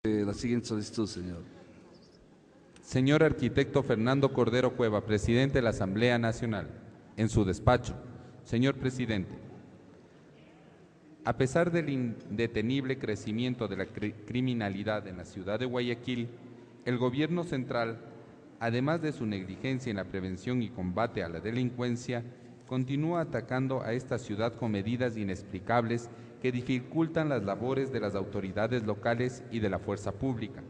La siguiente solicitud, señor. Señor arquitecto Fernando Cordero Cueva, presidente de la Asamblea Nacional, en su despacho. Señor presidente, a pesar del indetenible crecimiento de la criminalidad en la ciudad de Guayaquil, el gobierno central, además de su negligencia en la prevención y combate a la delincuencia, continúa atacando a esta ciudad con medidas inexplicables que dificultan las labores de las autoridades locales y de la fuerza pública.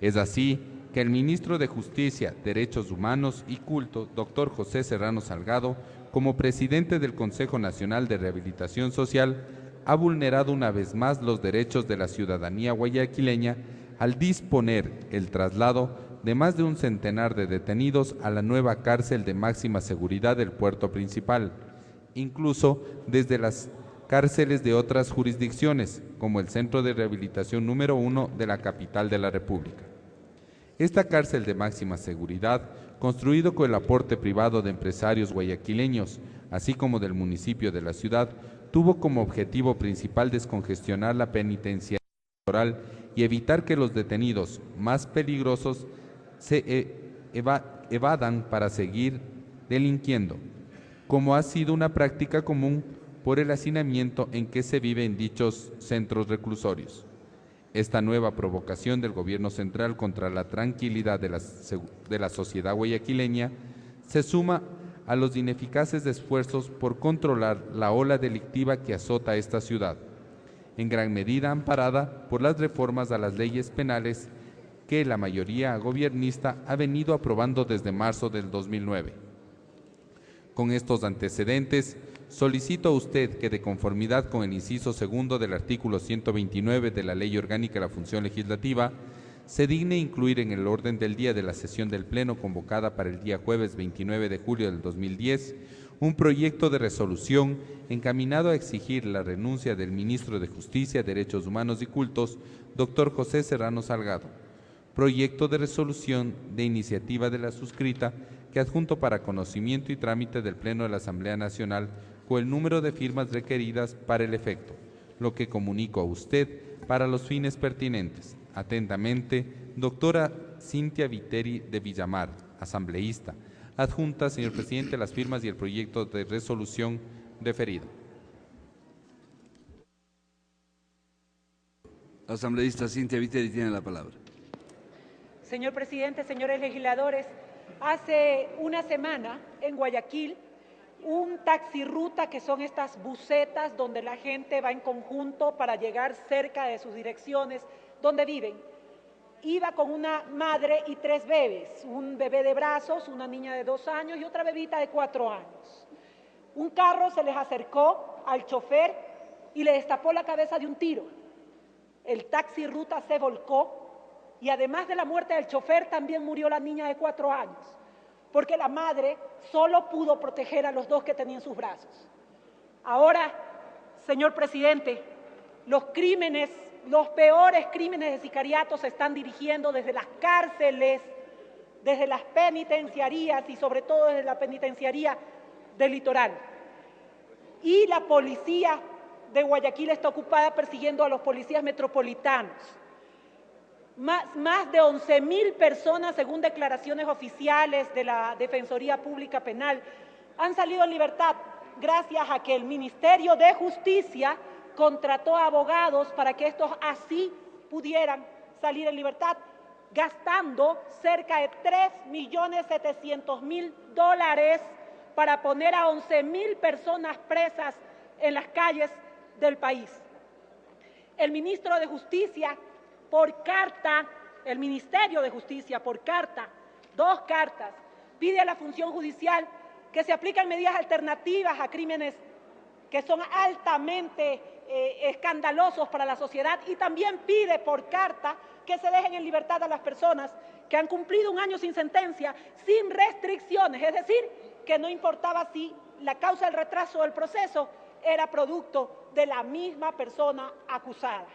Es así que el ministro de Justicia, Derechos Humanos y Culto, doctor José Serrano Salgado, como presidente del Consejo Nacional de Rehabilitación Social, ha vulnerado una vez más los derechos de la ciudadanía guayaquileña al disponer el traslado de más de un centenar de detenidos a la nueva cárcel de máxima seguridad del puerto principal, incluso desde las cárceles de otras jurisdicciones, como el Centro de Rehabilitación número 1 de la capital de la República. Esta cárcel de máxima seguridad, construido con el aporte privado de empresarios guayaquileños, así como del municipio de la ciudad, tuvo como objetivo principal descongestionar la penitenciaría temporal y evitar que los detenidos más peligrosos se evadan para seguir delinquiendo, como ha sido una práctica común por el hacinamiento en que se vive en dichos centros reclusorios. Esta nueva provocación del gobierno central contra la tranquilidad de la sociedad guayaquileña se suma a los ineficaces esfuerzos por controlar la ola delictiva que azota esta ciudad, en gran medida amparada por las reformas a las leyes penales que la mayoría gobiernista ha venido aprobando desde marzo del 2009. Con estos antecedentes, solicito a usted que, de conformidad con el inciso segundo del artículo 129 de la Ley Orgánica de la Función Legislativa, se digne incluir en el orden del día de la sesión del Pleno convocada para el día jueves 29 de julio del 2010, un proyecto de resolución encaminado a exigir la renuncia del Ministro de Justicia, Derechos Humanos y Cultos, doctor José Serrano Salgado. Proyecto de resolución de iniciativa de la suscrita que adjunto para conocimiento y trámite del Pleno de la Asamblea Nacional con el número de firmas requeridas para el efecto, lo que comunico a usted para los fines pertinentes. Atentamente, doctora Cintia Viteri de Villamar, asambleísta. Adjunta, señor presidente, las firmas y el proyecto de resolución referido. La asambleísta Cintia Viteri tiene la palabra. Señor presidente, señores legisladores, hace una semana en Guayaquil, un taxirruta, que son estas busetas donde la gente va en conjunto para llegar cerca de sus direcciones donde viven, iba con una madre y 3 bebés, un bebé de brazos, una niña de 2 años y otra bebita de 4 años. Un carro se les acercó al chofer y le destapó la cabeza de un tiro. El taxirruta se volcó y además de la muerte del chofer también murió la niña de 4 años, porque la madre solo pudo proteger a los 2 que tenía en sus brazos. Ahora, señor presidente, los crímenes, los peores crímenes de sicariato se están dirigiendo desde las cárceles, desde las penitenciarías y sobre todo desde la penitenciaría del litoral. Y la policía de Guayaquil está ocupada persiguiendo a los policías metropolitanos. Más de 11.000 personas, según declaraciones oficiales de la Defensoría Pública Penal, han salido en libertad gracias a que el Ministerio de Justicia contrató a abogados para que estos así pudieran salir en libertad, gastando cerca de $3.700.000 para poner a 11.000 personas presas en las calles del país. El ministro de Justicia, por carta, el Ministerio de Justicia, por carta, 2 cartas, pide a la función judicial que se apliquen medidas alternativas a crímenes que son altamente escandalosos para la sociedad, y también pide por carta que se dejen en libertad a las personas que han cumplido 1 año sin sentencia, sin restricciones, es decir, que no importaba si la causa del retraso del proceso era producto de la misma persona acusada.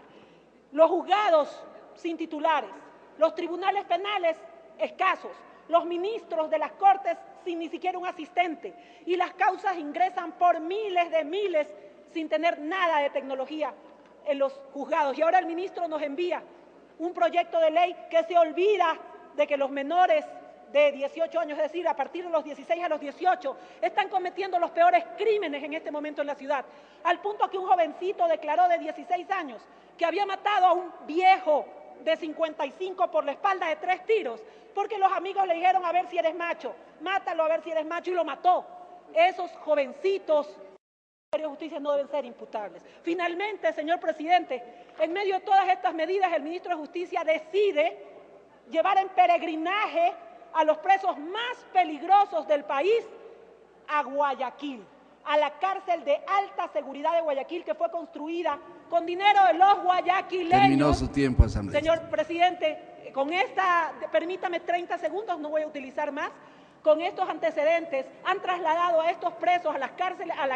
Los juzgados sin titulares, los tribunales penales escasos, los ministros de las Cortes sin ni siquiera un asistente, y las causas ingresan por miles de miles sin tener nada de tecnología en los juzgados. Y ahora el ministro nos envía Un proyecto de ley que se olvida de que los menores de 18 años, es decir, a partir de los 16 a los 18, están cometiendo los peores crímenes en este momento en la ciudad, al punto que un jovencito declaró de 16 años que había matado a un viejo de 55 por la espalda de 3 tiros, porque los amigos le dijeron a ver si eres macho, mátalo a ver si eres macho, y lo mató. Esos jovencitos de justicia no deben ser imputables. Finalmente, señor presidente, en medio de todas estas medidas, el ministro de Justicia decide llevar en peregrinaje a los presos más peligrosos del país a Guayaquil, a la cárcel de alta seguridad de Guayaquil, que fue construida con dinero de los guayaquileños. Terminó su tiempo, asambleísta. Señor presidente, con esta, permítame 30 segundos, no voy a utilizar más. Con estos antecedentes han trasladado a estos presos a la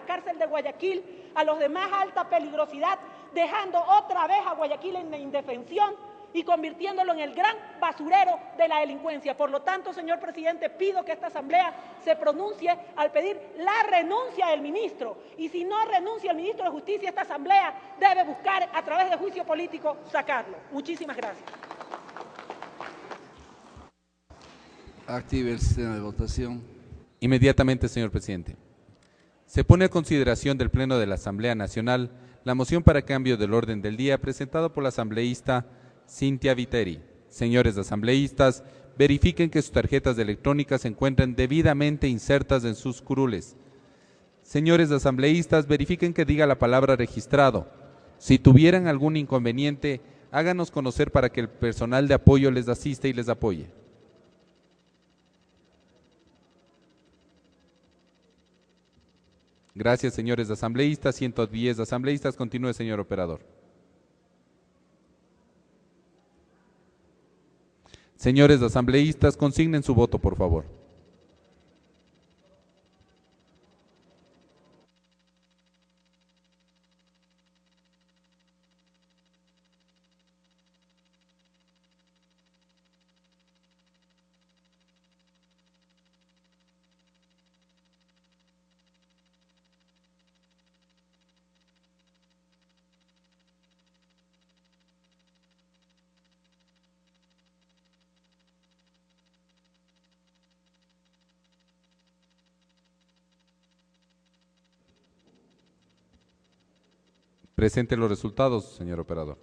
cárcel de Guayaquil, a los de más alta peligrosidad, dejando otra vez a Guayaquil en la indefensión y convirtiéndolo en el gran basurero de la delincuencia. Por lo tanto, señor presidente, pido que esta asamblea se pronuncie al pedir la renuncia del ministro. Y si no renuncia el ministro de Justicia, esta asamblea debe buscar a través de juicio político sacarlo. Muchísimas gracias. Active el sistema de votación. Inmediatamente, señor presidente. Se pone a consideración del Pleno de la Asamblea Nacional la moción para cambio del orden del día presentada por la asambleísta Cintia Viteri. Señores asambleístas, verifiquen que sus tarjetas electrónicas se encuentren debidamente insertas en sus curules. Señores asambleístas, verifiquen que diga la palabra registrado. Si tuvieran algún inconveniente, háganos conocer para que el personal de apoyo les asista y les apoye. Gracias, señores asambleístas. 110 asambleístas. Continúe, señor operador. Señores asambleístas, consignen su voto, por favor. Presente los resultados, señor operador.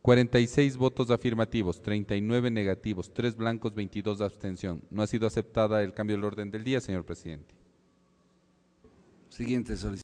...46 votos afirmativos, 39 negativos, 3 blancos, 22 de abstención. No ha sido aceptada el cambio del orden del día, señor presidente. Siguiente solicitud.